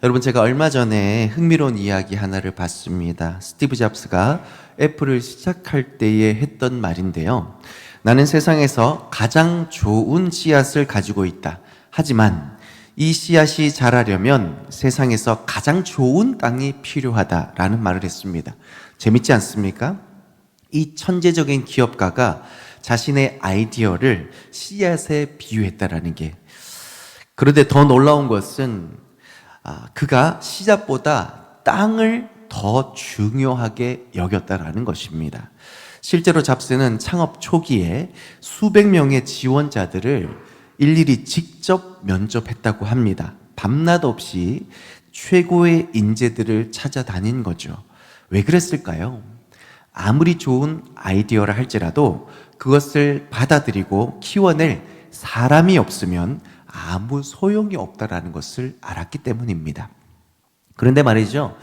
여러분, 제가 얼마 전에 흥미로운 이야기 하나를 봤습니다. 스티브 잡스가 애플을 시작할 때에 했던 말인데요. 나는 세상에서 가장 좋은 씨앗을 가지고 있다. 하지만 이 씨앗이 자라려면 세상에서 가장 좋은 땅이 필요하다라는 말을 했습니다. 재밌지 않습니까? 이 천재적인 기업가가 자신의 아이디어를 씨앗에 비유했다라는 게, 그런데 더 놀라운 것은 그가 씨앗보다 땅을 더 중요하게 여겼다라는 것입니다. 실제로 잡스는 창업 초기에 수백 명의 지원자들을 일일이 직접 면접했다고 합니다. 밤낮 없이 최고의 인재들을 찾아다닌 거죠. 왜 그랬을까요? 아무리 좋은 아이디어라 할지라도 그것을 받아들이고 키워낼 사람이 없으면 아무 소용이 없다라는 것을 알았기 때문입니다. 그런데 말이죠,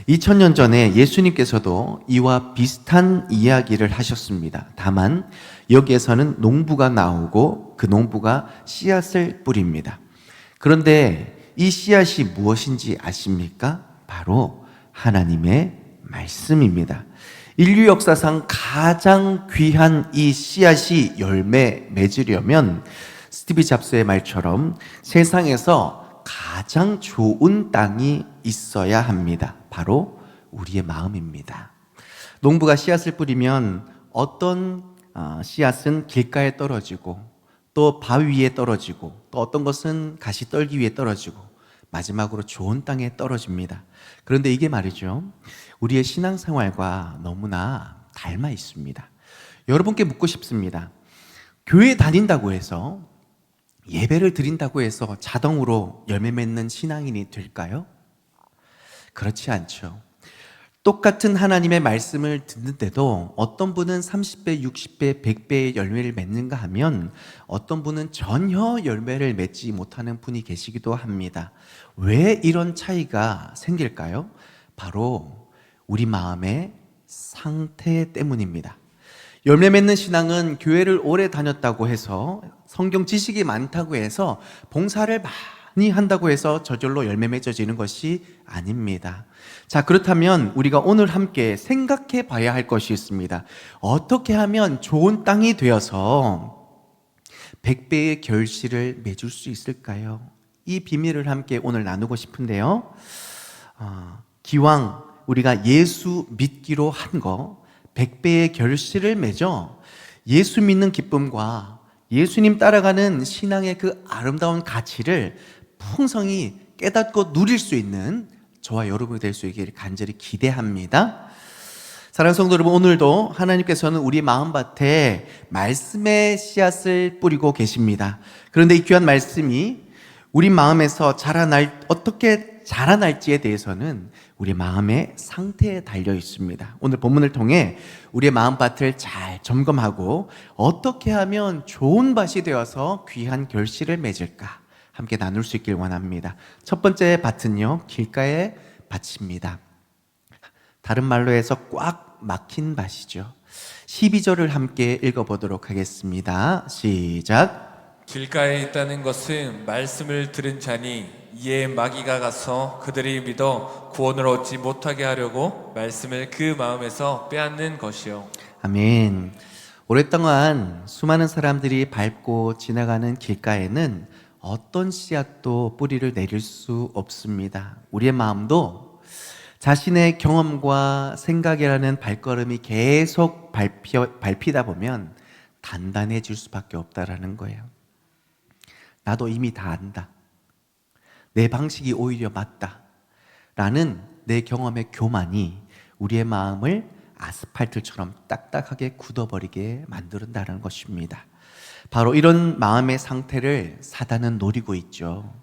2000년 전에 예수님께서도 이와 비슷한 이야기를 하셨습니다. 다만 여기에서는 농부가 나오고 그 농부가 씨앗을 뿌립니다. 그런데 이 씨앗이 무엇인지 아십니까? 바로 하나님의 말씀입니다. 인류 역사상 가장 귀한 이 씨앗이 열매 맺으려면 스티브 잡스의 말처럼 세상에서 가장 좋은 땅이 있어야 합니다. 바로 우리의 마음입니다. 농부가 씨앗을 뿌리면 어떤 씨앗은 길가에 떨어지고, 또 바위 위에 떨어지고, 또 어떤 것은 가시떨기 위에 떨어지고, 마지막으로 좋은 땅에 떨어집니다. 그런데 이게 말이죠, 우리의 신앙생활과 너무나 닮아 있습니다. 여러분께 묻고 싶습니다. 교회 다닌다고 해서, 예배를 드린다고 해서 자동으로 열매 맺는 신앙인이 될까요? 그렇지 않죠. 똑같은 하나님의 말씀을 듣는데도 어떤 분은 30배, 60배, 100배의 열매를 맺는가 하면 어떤 분은 전혀 열매를 맺지 못하는 분이 계시기도 합니다. 왜 이런 차이가 생길까요? 바로 우리 마음의 상태 때문입니다. 열매 맺는 신앙은 교회를 오래 다녔다고 해서, 성경 지식이 많다고 해서, 봉사를 많이 한다고 해서 저절로 열매 맺어지는 것이 아닙니다. 자, 그렇다면 우리가 오늘 함께 생각해 봐야 할 것이 있습니다. 어떻게 하면 좋은 땅이 되어서 100배의 결실을 맺을 수 있을까요? 이 비밀을 함께 오늘 나누고 싶은데요. 기왕 우리가 예수 믿기로 한 거 100배의 결실을 맺어 예수 믿는 기쁨과 예수님 따라가는 신앙의 그 아름다운 가치를 풍성히 깨닫고 누릴 수 있는 저와 여러분이 될 수 있기를 간절히 기대합니다. 사랑하는 성도 여러분, 오늘도 하나님께서는 우리 마음밭에 말씀의 씨앗을 뿌리고 계십니다. 그런데 이 귀한 말씀이 우리 마음에서 어떻게 자라날지에 대해서는 우리 마음의 상태에 달려 있습니다. 오늘 본문을 통해 우리의 마음밭을 잘 점검하고 어떻게 하면 좋은 밭이 되어서 귀한 결실을 맺을까 함께 나눌 수 있길 원합니다. 첫 번째 밭은요, 길가의 밭입니다. 다른 말로 해서 꽉 막힌 밭이죠. 12절을 함께 읽어보도록 하겠습니다. 시작. 길가에 있다는 것은 말씀을 들은 자니 이에 마귀가 가서 그들이 믿어 구원을 얻지 못하게 하려고 말씀을 그 마음에서 빼앗는 것이요. 아멘. 오랫동안 수많은 사람들이 밟고 지나가는 길가에는 어떤 씨앗도 뿌리를 내릴 수 없습니다. 우리의 마음도 자신의 경험과 생각이라는 발걸음이 계속 밟히다 보면 단단해질 수밖에 없다라는 거예요. 나도 이미 다 안다. 내 방식이 오히려 맞다. 라는 내 경험의 교만이 우리의 마음을 아스팔트처럼 딱딱하게 굳어버리게 만든다는 것입니다. 바로 이런 마음의 상태를 사단은 노리고 있죠.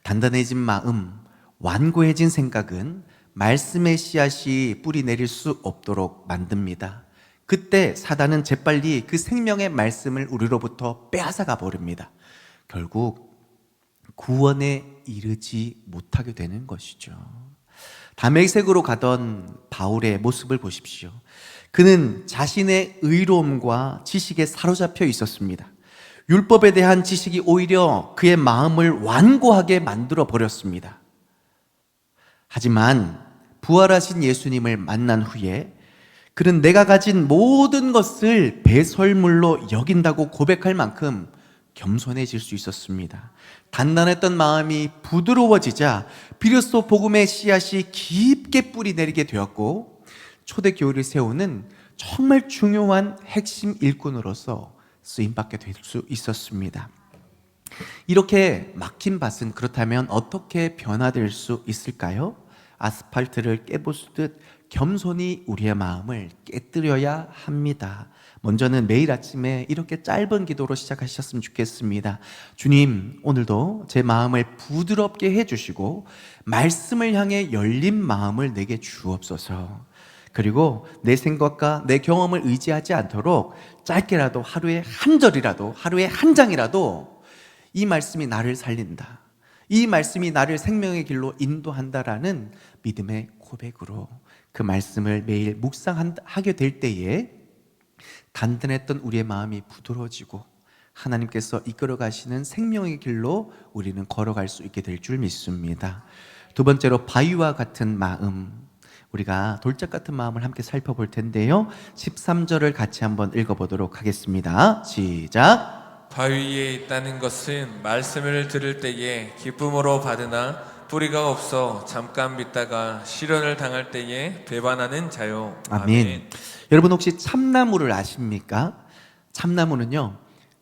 단단해진 마음, 완고해진 생각은 말씀의 씨앗이 뿌리 내릴 수 없도록 만듭니다. 그때 사단은 재빨리 그 생명의 말씀을 우리로부터 빼앗아가 버립니다. 결국 구원에 이르지 못하게 되는 것이죠. 다메섹으로 가던 바울의 모습을 보십시오. 그는 자신의 의로움과 지식에 사로잡혀 있었습니다. 율법에 대한 지식이 오히려 그의 마음을 완고하게 만들어 버렸습니다. 하지만 부활하신 예수님을 만난 후에 그는 내가 가진 모든 것을 배설물로 여긴다고 고백할 만큼 겸손해질 수 있었습니다. 단단했던 마음이 부드러워지자 비로소 복음의 씨앗이 깊게 뿌리 내리게 되었고 초대교회를 세우는 정말 중요한 핵심 일꾼으로서 쓰임받게 될 수 있었습니다. 이렇게 막힌 밭은 그렇다면 어떻게 변화될 수 있을까요? 아스팔트를 깨부수듯 겸손히 우리의 마음을 깨뜨려야 합니다. 먼저는 매일 아침에 이렇게 짧은 기도로 시작하셨으면 좋겠습니다. 주님, 오늘도 제 마음을 부드럽게 해주시고 말씀을 향해 열린 마음을 내게 주옵소서. 그리고 내 생각과 내 경험을 의지하지 않도록 짧게라도 하루에 한 절이라도, 하루에 한 장이라도 이 말씀이 나를 살린다, 이 말씀이 나를 생명의 길로 인도한다라는 믿음의 고백으로 그 말씀을 매일 묵상하게 될 때에 단단했던 우리의 마음이 부드러워지고 하나님께서 이끌어 가시는 생명의 길로 우리는 걸어갈 수 있게 될 줄 믿습니다. 두 번째로 바위와 같은 마음, 우리가 돌짝 같은 마음을 함께 살펴볼 텐데요. 13절을 같이 한번 읽어보도록 하겠습니다. 시작. 바위 위에 있다는 것은 말씀을 들을 때에 기쁨으로 받으나 뿌리가 없어 잠깐 믿다가 시련을 당할 때에 배반하는 자요. 아멘. 여러분 혹시 참나무를 아십니까? 참나무는요,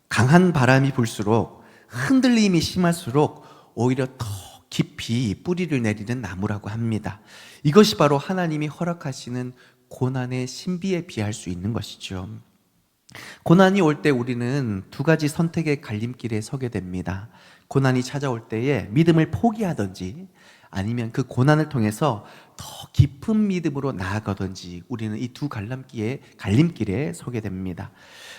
강한 바람이 불수록 흔들림이 심할수록 오히려 더 깊이 뿌리를 내리는 나무라고 합니다. 이것이 바로 하나님이 허락하시는 고난의 신비에 비할 수 있는 것이죠. 고난이 올 때 우리는 두 가지 선택의 갈림길에 서게 됩니다. 고난이 찾아올 때에 믿음을 포기하든지 아니면 그 고난을 통해서 더 깊은 믿음으로 나아가든지 우리는 이 두 갈림길에 서게 됩니다.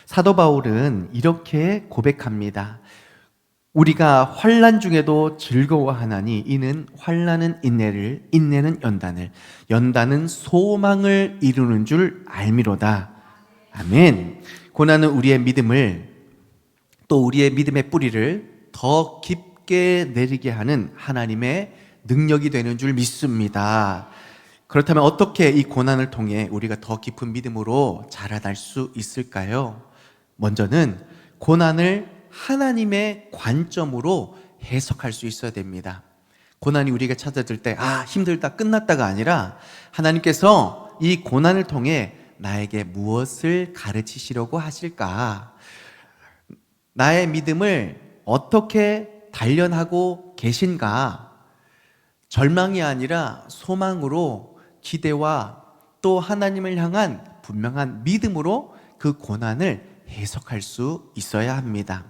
사도 바울은 이렇게 고백합니다. 우리가 환난 중에도 즐거워하나니 이는 환난은 인내를, 인내는 연단을, 연단은 소망을 이루는 줄 알미로다. 아멘. 고난은 우리의 믿음을, 또 우리의 믿음의 뿌리를 더 깊게 내리게 하는 하나님의 능력이 되는 줄 믿습니다. 그렇다면 어떻게 이 고난을 통해 우리가 더 깊은 믿음으로 자라날 수 있을까요? 먼저는 고난을 하나님의 관점으로 해석할 수 있어야 됩니다. 고난이 우리가 찾아들 때 힘들다, 끝났다가 아니라 하나님께서 이 고난을 통해 나에게 무엇을 가르치시려고 하실까? 나의 믿음을 어떻게 단련하고 계신가? 절망이 아니라 소망으로, 기대와 또 하나님을 향한 분명한 믿음으로 그 고난을 해석할 수 있어야 합니다.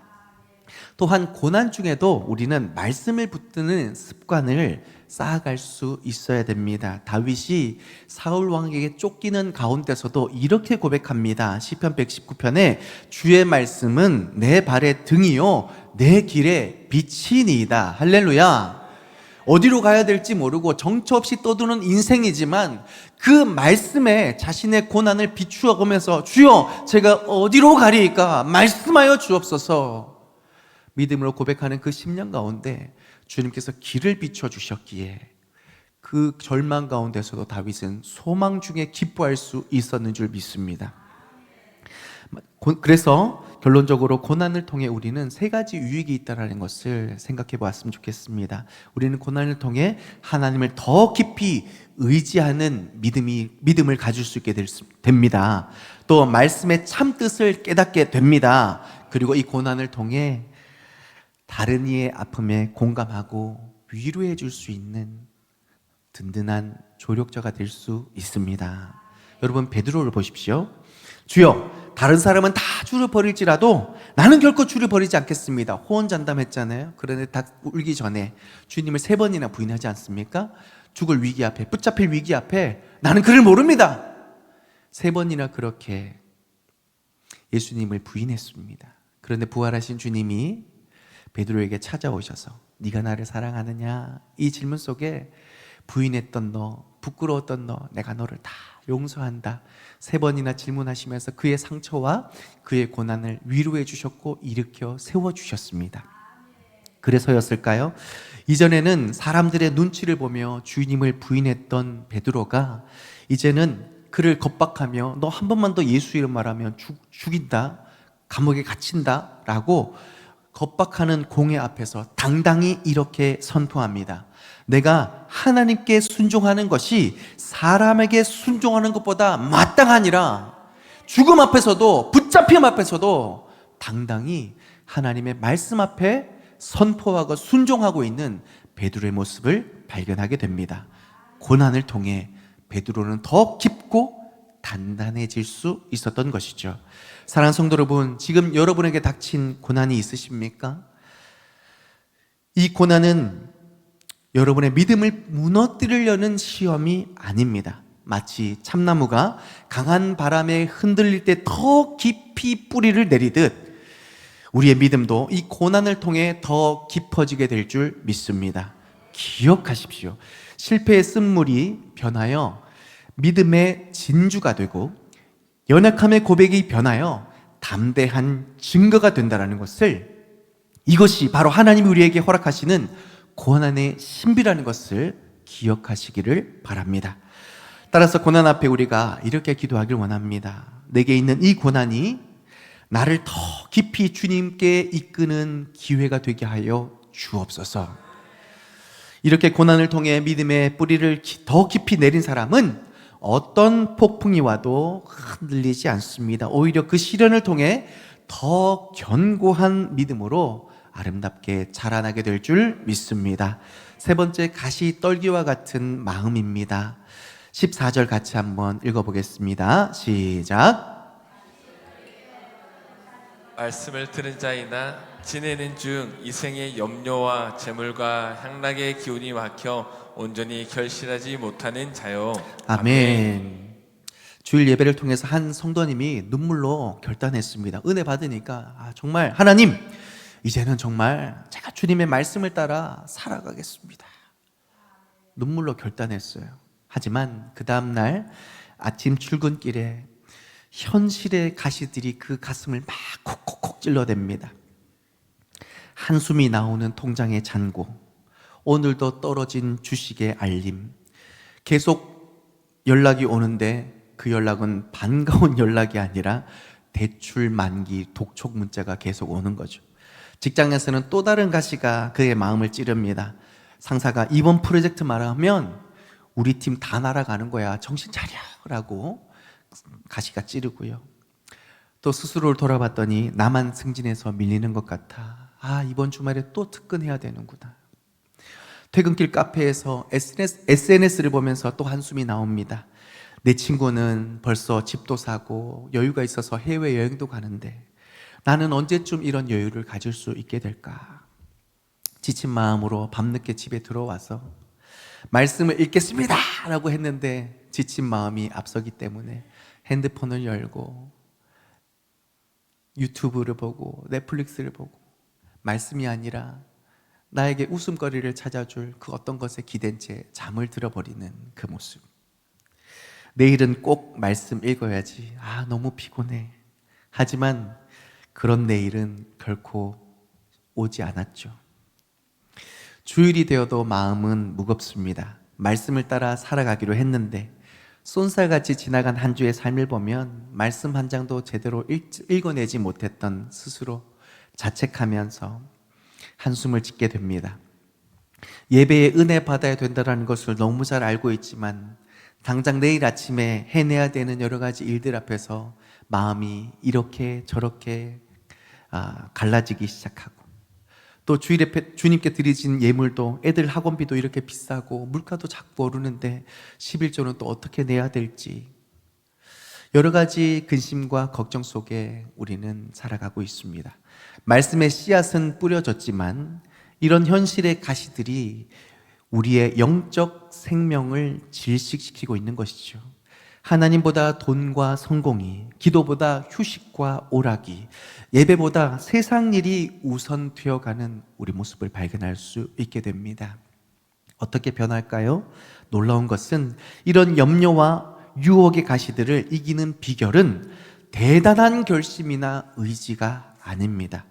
또한 고난 중에도 우리는 말씀을 붙드는 습관을 쌓아갈 수 있어야 됩니다. 다윗이 사울 왕에게 쫓기는 가운데서도 이렇게 고백합니다. 시편 119편에 주의 말씀은 내 발의 등이요 내 길의 빛이니이다. 할렐루야. 어디로 가야 될지 모르고 정처 없이 떠드는 인생이지만 그 말씀에 자신의 고난을 비추어 보면서 주여 제가 어디로 가리이까 말씀하여 주옵소서. 믿음으로 고백하는 그 10년 가운데 주님께서 길을 비춰주셨기에 그 절망 가운데서도 다윗은 소망 중에 기뻐할 수 있었는 줄 믿습니다. 그래서 결론적으로 고난을 통해 우리는 세 가지 유익이 있다는 것을 생각해 보았으면 좋겠습니다. 우리는 고난을 통해 하나님을 더 깊이 의지하는 믿음을 가질 수 있게 됩니다. 또 말씀의 참 뜻을 깨닫게 됩니다. 그리고 이 고난을 통해 다른 이의 아픔에 공감하고 위로해 줄 수 있는 든든한 조력자가 될 수 있습니다. 여러분 베드로를 보십시오. 주여 다른 사람은 다 주를 버릴지라도 나는 결코 주를 버리지 않겠습니다. 호언장담했잖아요. 그런데 다 울기 전에 주님을 3번이나 부인하지 않습니까? 죽을 위기 앞에, 붙잡힐 위기 앞에 나는 그를 모릅니다. 3번이나 그렇게 예수님을 부인했습니다. 그런데 부활하신 주님이 베드로에게 찾아오셔서 네가 나를 사랑하느냐? 이 질문 속에 부인했던 너, 부끄러웠던 너, 내가 너를 다 용서한다. 3번이나 질문하시면서 그의 상처와 그의 고난을 위로해 주셨고 일으켜 세워주셨습니다. 그래서였을까요? 이전에는 사람들의 눈치를 보며 주님을 부인했던 베드로가 이제는 그를 겁박하며 너 한 번만 더 예수 이름 말하면 죽인다, 감옥에 갇힌다 라고 겁박하는 공회 앞에서 당당히 이렇게 선포합니다. 내가 하나님께 순종하는 것이 사람에게 순종하는 것보다 마땅하니라. 죽음 앞에서도, 붙잡힘 앞에서도 당당히 하나님의 말씀 앞에 선포하고 순종하고 있는 베드로의 모습을 발견하게 됩니다. 고난을 통해 베드로는 더 깊고 단단해질 수 있었던 것이죠. 사랑하는 성도 여러분, 지금 여러분에게 닥친 고난이 있으십니까? 이 고난은 여러분의 믿음을 무너뜨리려는 시험이 아닙니다. 마치 참나무가 강한 바람에 흔들릴 때 더 깊이 뿌리를 내리듯 우리의 믿음도 이 고난을 통해 더 깊어지게 될 줄 믿습니다. 기억하십시오. 실패의 쓴물이 변하여 믿음의 진주가 되고 연약함의 고백이 변하여 담대한 증거가 된다는 것을, 이것이 바로 하나님이 우리에게 허락하시는 고난의 신비라는 것을 기억하시기를 바랍니다. 따라서 고난 앞에 우리가 이렇게 기도하길 원합니다. 내게 있는 이 고난이 나를 더 깊이 주님께 이끄는 기회가 되게 하여 주옵소서. 이렇게 고난을 통해 믿음의 뿌리를 더 깊이 내린 사람은 어떤 폭풍이 와도 흔들리지 않습니다. 오히려 그 시련을 통해 더 견고한 믿음으로 아름답게 자라나게 될 줄 믿습니다. 세 번째, 가시 떨기와 같은 마음입니다. 14절 같이 한번 읽어보겠습니다. 시작. 말씀을 들은 자이나 지내는 중 이생의 염려와 재물과 향락의 기운이 막혀 온전히 결실하지 못하는 자요. 아멘. 주일 예배를 통해서 한 성도님이 눈물로 결단했습니다. 은혜 받으니까 정말 하나님, 이제는 정말 제가 주님의 말씀을 따라 살아가겠습니다. 눈물로 결단했어요. 하지만 그 다음날 아침 출근길에 현실의 가시들이 그 가슴을 막 콕콕콕 찔러댑니다. 한숨이 나오는 통장의 잔고, 오늘도 떨어진 주식의 알림, 계속 연락이 오는데 그 연락은 반가운 연락이 아니라 대출 만기 독촉 문자가 계속 오는 거죠. 직장에서는 또 다른 가시가 그의 마음을 찌릅니다. 상사가 이번 프로젝트 말하면 우리 팀 다 날아가는 거야, 정신 차려 라고 가시가 찌르고요. 또 스스로를 돌아봤더니 나만 승진해서 밀리는 것 같아. 이번 주말에 또 특근해야 되는구나. 퇴근길 카페에서 SNS를 보면서 또 한숨이 나옵니다. 내 친구는 벌써 집도 사고 여유가 있어서 해외여행도 가는데 나는 언제쯤 이런 여유를 가질 수 있게 될까? 지친 마음으로 밤늦게 집에 들어와서 말씀을 읽겠습니다 라고 했는데 지친 마음이 앞서기 때문에 핸드폰을 열고 유튜브를 보고 넷플릭스를 보고 말씀이 아니라 나에게 웃음거리를 찾아줄 그 어떤 것에 기댄 채 잠을 들어버리는 그 모습. 내일은 꼭 말씀 읽어야지. 너무 피곤해. 하지만 그런 내일은 결코 오지 않았죠. 주일이 되어도 마음은 무겁습니다. 말씀을 따라 살아가기로 했는데 쏜살같이 지나간 한 주의 삶을 보면 말씀 한 장도 제대로 읽어내지 못했던 스스로 자책하면서 한숨을 짓게 됩니다. 예배에 은혜 받아야 된다는 것을 너무 잘 알고 있지만 당장 내일 아침에 해내야 되는 여러 가지 일들 앞에서 마음이 이렇게 저렇게 갈라지기 시작하고, 또 주일에 주님께 드리진 예물도 애들 학원비도 이렇게 비싸고 물가도 자꾸 오르는데 11조는 또 어떻게 내야 될지, 여러 가지 근심과 걱정 속에 우리는 살아가고 있습니다. 말씀의 씨앗은 뿌려졌지만 이런 현실의 가시들이 우리의 영적 생명을 질식시키고 있는 것이죠. 하나님보다 돈과 성공이, 기도보다 휴식과 오락이, 예배보다 세상 일이 우선되어가는 우리 모습을 발견할 수 있게 됩니다. 어떻게 변할까요? 놀라운 것은 이런 염려와 유혹의 가시들을 이기는 비결은 대단한 결심이나 의지가 아닙니다.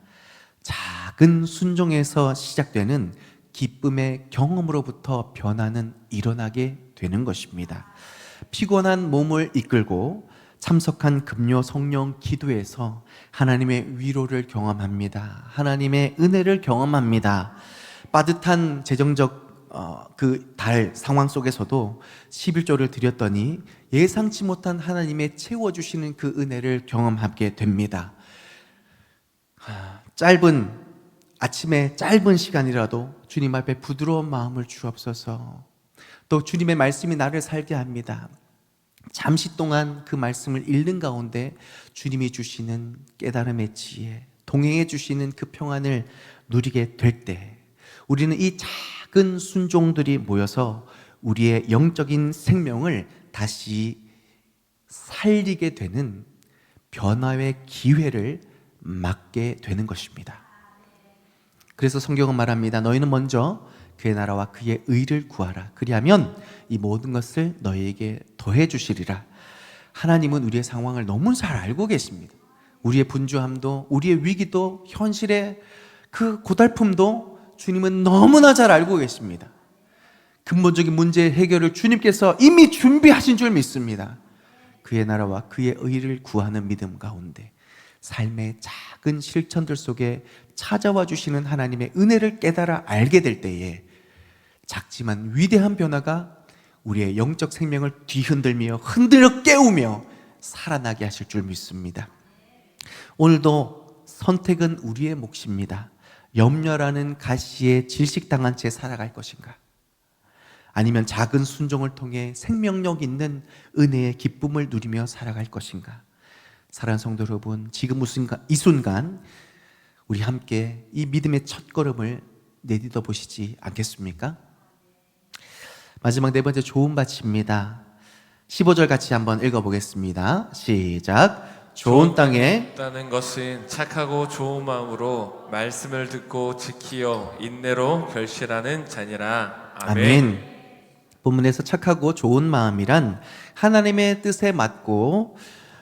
작은 순종에서 시작되는 기쁨의 경험으로부터 변화는 일어나게 되는 것입니다. 피곤한 몸을 이끌고 참석한 금요 성령 기도에서 하나님의 위로를 경험합니다. 하나님의 은혜를 경험합니다. 빠듯한 재정적 그 달 상황 속에서도 11조를 드렸더니 예상치 못한 하나님의 채워주시는 그 은혜를 경험하게 됩니다. 아침에 짧은 시간이라도 주님 앞에 부드러운 마음을 주옵소서. 또 주님의 말씀이 나를 살게 합니다. 잠시 동안 그 말씀을 읽는 가운데 주님이 주시는 깨달음의 지혜, 동행해 주시는 그 평안을 누리게 될 때 우리는 이 작은 순종들이 모여서 우리의 영적인 생명을 다시 살리게 되는 변화의 기회를 맞게 되는 것입니다. 그래서 성경은 말합니다. 너희는 먼저 그의 나라와 그의 의를 구하라. 그리하면 이 모든 것을 너희에게 더해 주시리라. 하나님은 우리의 상황을 너무 잘 알고 계십니다. 우리의 분주함도, 우리의 위기도, 현실의 그 고달픔도 주님은 너무나 잘 알고 계십니다. 근본적인 문제 해결을 주님께서 이미 준비하신 줄 믿습니다. 그의 나라와 그의 의를 구하는 믿음 가운데 삶의 작은 실천들 속에 찾아와 주시는 하나님의 은혜를 깨달아 알게 될 때에 작지만 위대한 변화가 우리의 영적 생명을 뒤흔들며 흔들어 깨우며 살아나게 하실 줄 믿습니다. 오늘도 선택은 우리의 몫입니다. 염려라는 가시에 질식당한 채 살아갈 것인가? 아니면 작은 순종을 통해 생명력 있는 은혜의 기쁨을 누리며 살아갈 것인가? 사랑하는 성도 여러분, 지금 이 순간 우리 함께 이 믿음의 첫걸음을 내딛어 보시지 않겠습니까? 마지막 네 번째 좋은 밭입니다. 15절 같이 한번 읽어보겠습니다. 시작. 좋은 땅에 있다는 것은 착하고 좋은 마음으로 말씀을 듣고 지키어 인내로 결실하는 자니라. 아멘. 본문에서 착하고 좋은 마음이란 하나님의 뜻에 맞고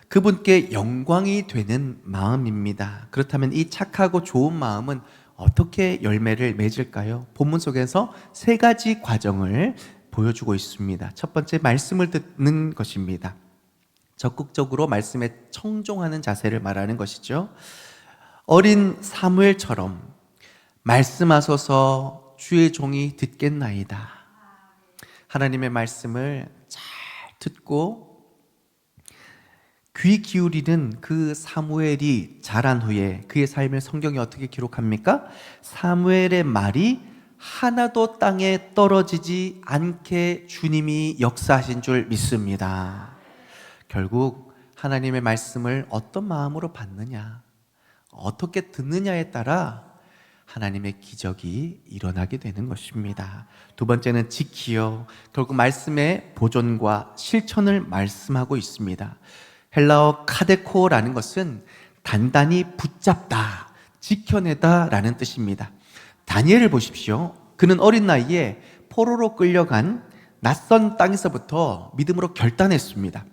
그분께 영광이 되는 마음입니다. 그렇다면 이 착하고 좋은 마음은 어떻게 열매를 맺을까요? 본문 속에서 세 가지 과정을 보여주고 있습니다. 첫 번째, 말씀을 듣는 것입니다. 적극적으로 말씀에 청종하는 자세를 말하는 것이죠. 어린 사무엘처럼 말씀하소서 주의 종이 듣겠나이다. 하나님의 말씀을 잘 듣고 귀 기울이는 그 사무엘이 자란 후에 그의 삶을 성경이 어떻게 기록합니까? 사무엘의 말이 하나도 땅에 떨어지지 않게 주님이 역사하신 줄 믿습니다. 결국 하나님의 말씀을 어떤 마음으로 받느냐, 어떻게 듣느냐에 따라 하나님의 기적이 일어나게 되는 것입니다. 두 번째는 지키어, 결국 말씀의 보존과 실천을 말씀하고 있습니다. 헬라어 카데코라는 것은 단단히 붙잡다, 지켜내다 라는 뜻입니다. 다니엘을 보십시오. 그는 어린 나이에 포로로 끌려간 낯선 땅에서부터 믿음으로 결단했습니다.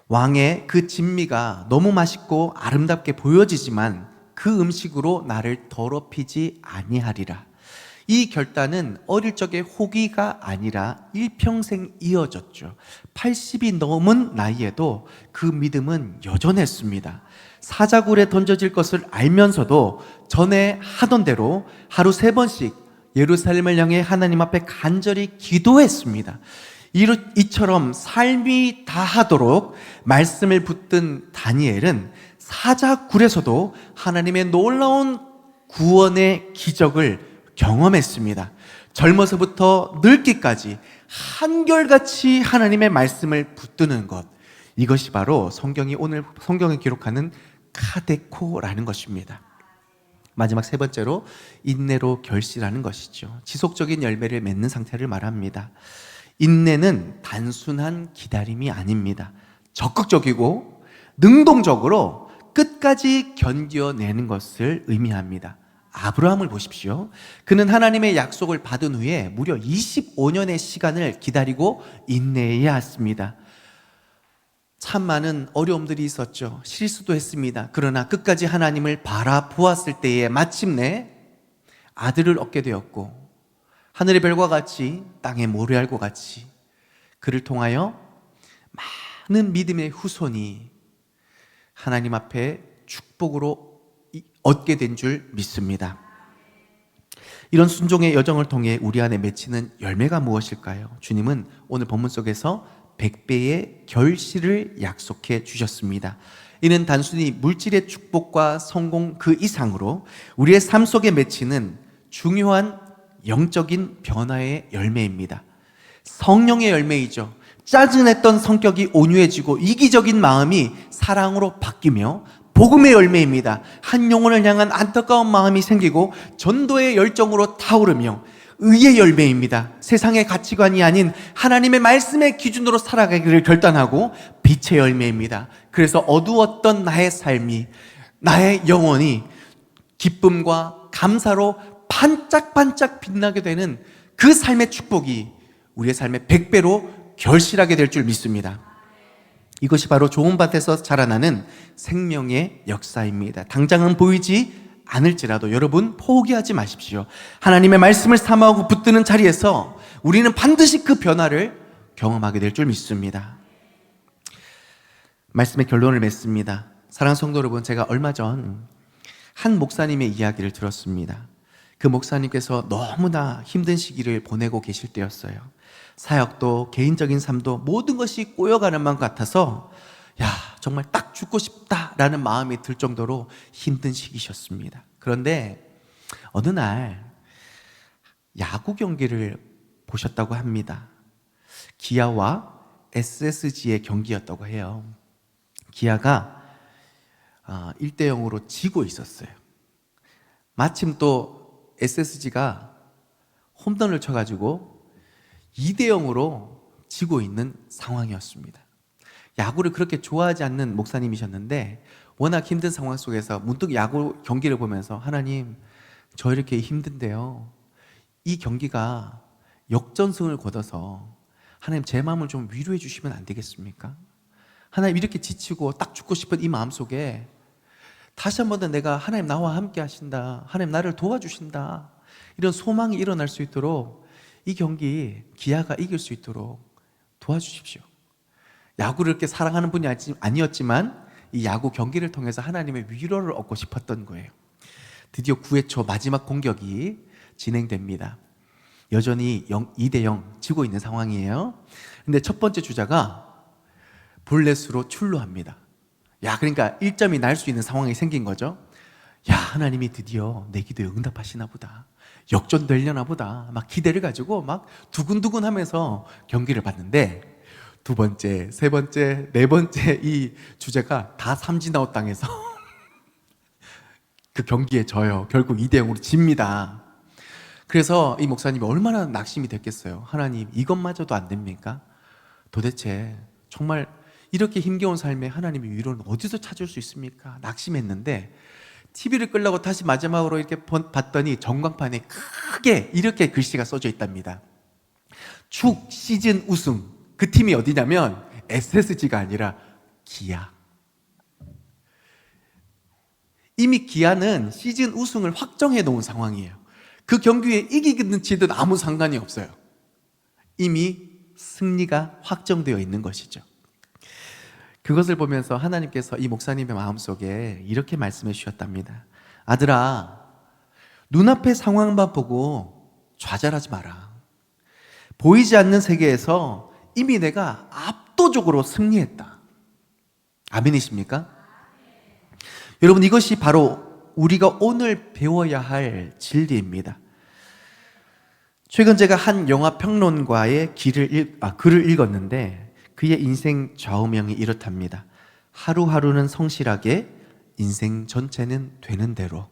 왕의 그 진미가 너무 맛있고 아름답게 보여지지만 그 음식으로 나를 더럽히지 아니하리라. 이 결단은 어릴 적의 호기가 아니라 일평생 이어졌죠. 80이 넘은 나이에도 그 믿음은 여전했습니다. 사자굴에 던져질 것을 알면서도 전에 하던 대로 하루 3번씩 예루살렘을 향해 하나님 앞에 간절히 기도했습니다. 이처럼 삶이 다하도록 말씀을 붙든 다니엘은 사자굴에서도 하나님의 놀라운 구원의 기적을 경험했습니다. 젊어서부터 늙기까지 한결같이 하나님의 말씀을 붙드는 것, 이것이 바로 오늘 성경에 기록하는 카데코라는 것입니다. 마지막 세 번째로 인내로 결실하는 것이죠. 지속적인 열매를 맺는 상태를 말합니다. 인내는 단순한 기다림이 아닙니다. 적극적이고 능동적으로 끝까지 견뎌내는 것을 의미합니다. 아브라함을 보십시오. 그는 하나님의 약속을 받은 후에 무려 25년의 시간을 기다리고 인내해야 했습니다. 참 많은 어려움들이 있었죠. 실수도 했습니다. 그러나 끝까지 하나님을 바라보았을 때에 마침내 아들을 얻게 되었고, 하늘의 별과 같이 땅의 모래알과 같이 그를 통하여 많은 믿음의 후손이 하나님 앞에 축복으로 얻게 된 줄 믿습니다. 이런 순종의 여정을 통해 우리 안에 맺히는 열매가 무엇일까요? 주님은 오늘 본문 속에서 100배의 결실을 약속해 주셨습니다. 이는 단순히 물질의 축복과 성공 그 이상으로 우리의 삶 속에 맺히는 중요한 영적인 변화의 열매입니다. 성령의 열매이죠. 짜증냈던 성격이 온유해지고 이기적인 마음이 사랑으로 바뀌며 복음의 열매입니다. 한 영혼을 향한 안타까운 마음이 생기고 전도의 열정으로 타오르며 의의 열매입니다. 세상의 가치관이 아닌 하나님의 말씀의 기준으로 살아가기를 결단하고 빛의 열매입니다. 그래서 어두웠던 나의 삶이, 나의 영혼이 기쁨과 감사로 반짝반짝 빛나게 되는 그 삶의 축복이 우리의 삶의 100배로 결실하게 될 줄 믿습니다. 이것이 바로 좋은 밭에서 자라나는 생명의 역사입니다. 당장은 보이지 않을지라도 여러분 포기하지 마십시오. 하나님의 말씀을 삼아오고 붙드는 자리에서 우리는 반드시 그 변화를 경험하게 될 줄 믿습니다. 말씀의 결론을 맺습니다. 사랑하는 성도 여러분, 제가 얼마 전 한 목사님의 이야기를 들었습니다. 그 목사님께서 너무나 힘든 시기를 보내고 계실 때였어요. 사역도 개인적인 삶도 모든 것이 꼬여가는 것 같아서 정말 딱 죽고 싶다라는 마음이 들 정도로 힘든 시기셨습니다. 그런데 어느 날 야구 경기를 보셨다고 합니다. 기아와 SSG의 경기였다고 해요. 기아가 1대 0으로 지고 있었어요. 마침 또 SSG가 홈런을 쳐가지고 2대 0으로 지고 있는 상황이었습니다. 야구를 그렇게 좋아하지 않는 목사님이셨는데 워낙 힘든 상황 속에서 문득 야구 경기를 보면서 하나님, 저 이렇게 힘든데요, 이 경기가 역전승을 거둬서 하나님 제 마음을 좀 위로해 주시면 안 되겠습니까? 하나님, 이렇게 지치고 딱 죽고 싶은 이 마음속에 다시 한 번 더 내가 하나님 나와 함께 하신다, 하나님 나를 도와주신다, 이런 소망이 일어날 수 있도록 이 경기 기아가 이길 수 있도록 도와주십시오. 야구를 이렇게 사랑하는 분이 아니었지만 이 야구 경기를 통해서 하나님의 위로를 얻고 싶었던 거예요. 드디어 9회 초 마지막 공격이 진행됩니다. 여전히 2대 0 지고 있는 상황이에요. 근데 첫 번째 주자가 볼넷으로 출루합니다. 그러니까 1점이 날 수 있는 상황이 생긴 거죠. 하나님이 드디어 내 기도에 응답하시나 보다, 역전되려나 보다, 막 기대를 가지고 막 두근두근 하면서 경기를 봤는데 두 번째, 세 번째, 네 번째 이 주자가 다 삼진아웃 당해서 그 경기에 져요. 결국 2대 0으로 집니다. 그래서 이 목사님이 얼마나 낙심이 됐겠어요. 하나님, 이것마저도 안 됩니까? 도대체 정말 이렇게 힘겨운 삶에 하나님의 위로는 어디서 찾을 수 있습니까? 낙심했는데 TV를 끌려고 다시 마지막으로 이렇게 봤더니 전광판에 크게 이렇게 글씨가 써져 있답니다. 축 시즌 우승. 그 팀이 어디냐면 SSG가 아니라 기아. 이미 기아는 시즌 우승을 확정해 놓은 상황이에요. 그 경기에 이기든 지든 아무 상관이 없어요. 이미 승리가 확정되어 있는 것이죠. 그것을 보면서 하나님께서 이 목사님의 마음속에 이렇게 말씀해 주셨답니다. 아들아, 눈앞의 상황만 보고 좌절하지 마라. 보이지 않는 세계에서 이미 내가 압도적으로 승리했다. 아멘이십니까? 여러분, 이것이 바로 우리가 오늘 배워야 할 진리입니다. 최근 제가 한 영화 평론가의 글을 읽었는데 그의 인생 좌우명이 이렇답니다. 하루하루는 성실하게, 인생 전체는 되는 대로.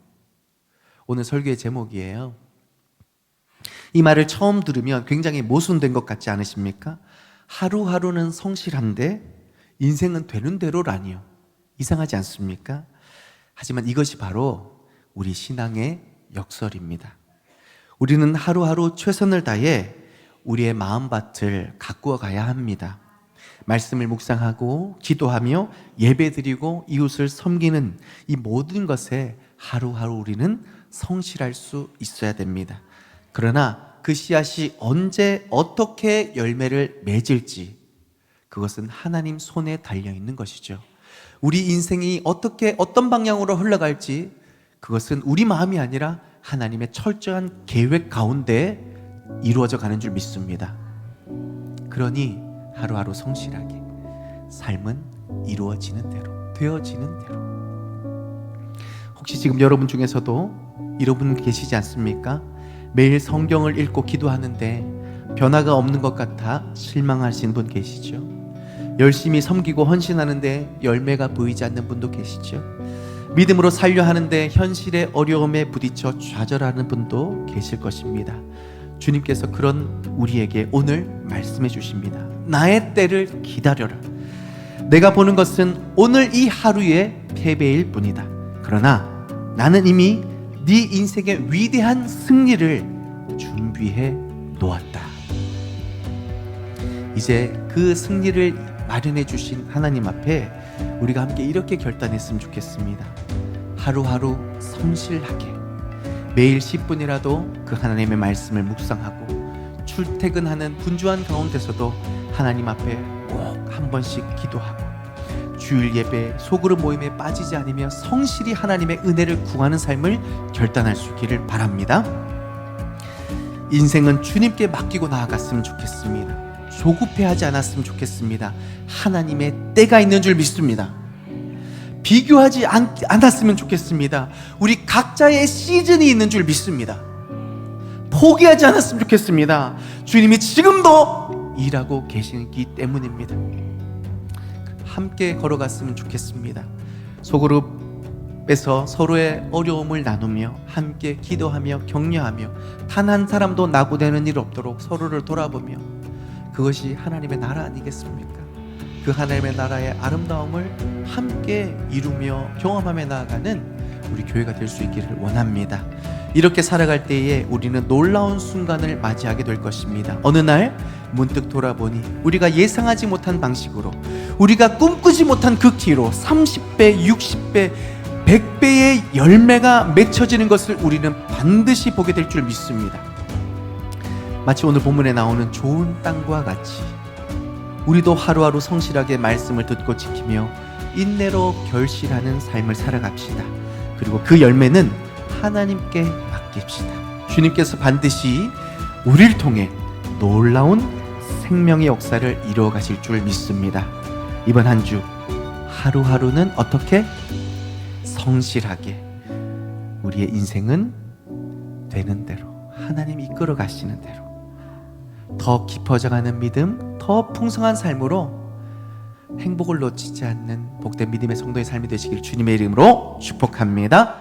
오늘 설교의 제목이에요. 이 말을 처음 들으면 굉장히 모순된 것 같지 않으십니까? 하루하루는 성실한데 인생은 되는 대로라니요. 이상하지 않습니까? 하지만 이것이 바로 우리 신앙의 역설입니다. 우리는 하루하루 최선을 다해 우리의 마음밭을 가꾸어 가야 합니다. 말씀을 묵상하고 기도하며 예배드리고 이웃을 섬기는 이 모든 것에 하루하루 우리는 성실할 수 있어야 됩니다. 그러나 그 씨앗이 언제 어떻게 열매를 맺을지 그것은 하나님 손에 달려 있는 것이죠. 우리 인생이 어떻게 어떤 방향으로 흘러갈지 그것은 우리 마음이 아니라 하나님의 철저한 계획 가운데 이루어져 가는 줄 믿습니다. 그러니 하루하루 성실하게 삶은 이루어지는 대로 되어지는 대로. 혹시 지금 여러분 중에서도 이런 분 계시지 않습니까? 매일 성경을 읽고 기도하는데 변화가 없는 것 같아 실망하신 분 계시죠? 열심히 섬기고 헌신하는데 열매가 보이지 않는 분도 계시죠? 믿음으로 살려 하는데 현실의 어려움에 부딪혀 좌절하는 분도 계실 것입니다. 주님께서 그런 우리에게 오늘 말씀해 주십니다. 나의 때를 기다려라. 내가 보는 것은 오늘 이 하루의 패배일 뿐이다. 그러나 나는 이미 네 인생의 위대한 승리를 준비해 놓았다. 이제 그 승리를 마련해 주신 하나님 앞에 우리가 함께 이렇게 결단했으면 좋겠습니다. 하루하루 성실하게 매일 10분이라도 그 하나님의 말씀을 묵상하고 출퇴근하는 분주한 가운데서도 하나님 앞에 꼭 한 번씩 기도하고 주일 예배 소그룹 모임에 빠지지 않으며 성실히 하나님의 은혜를 구하는 삶을 결단할 수 있기를 바랍니다. 인생은 주님께 맡기고 나아갔으면 좋겠습니다. 조급해하지 않았으면 좋겠습니다. 하나님의 때가 있는 줄 믿습니다. 비교하지 않았으면 좋겠습니다. 우리 각자의 시즌이 있는 줄 믿습니다. 포기하지 않았으면 좋겠습니다. 주님이 지금도 일하고 계시기 때문입니다. 함께 걸어갔으면 좋겠습니다. 소그룹에서 서로의 어려움을 나누며 함께 기도하며 격려하며 단 한 사람도 낙오되는 일 없도록 서로를 돌아보며 그것이 하나님의 나라 아니겠습니까? 그 하나님의 나라의 아름다움을 함께 이루며 경험하며 나아가는 우리 교회가 될 수 있기를 원합니다. 이렇게 살아갈 때에 우리는 놀라운 순간을 맞이하게 될 것입니다. 어느 날 문득 돌아보니 우리가 예상하지 못한 방식으로 우리가 꿈꾸지 못한 그 뒤로 30배, 60배, 100배의 열매가 맺혀지는 것을 우리는 반드시 보게 될 줄 믿습니다. 마치 오늘 본문에 나오는 좋은 땅과 같이 우리도 하루하루 성실하게 말씀을 듣고 지키며 인내로 결실하는 삶을 살아갑시다. 그리고 그 열매는 하나님께 맡깁시다. 주님께서 반드시 우리를 통해 놀라운 생명의 역사를 이루어 가실 줄 믿습니다. 이번 한 주 하루하루는 어떻게 성실하게 우리의 인생은 되는 대로 하나님이 이끌어 가시는 대로 더 깊어져가는 믿음, 더 풍성한 삶으로 행복을 놓치지 않는 복된 믿음의 성도의 삶이 되시길 주님의 이름으로 축복합니다.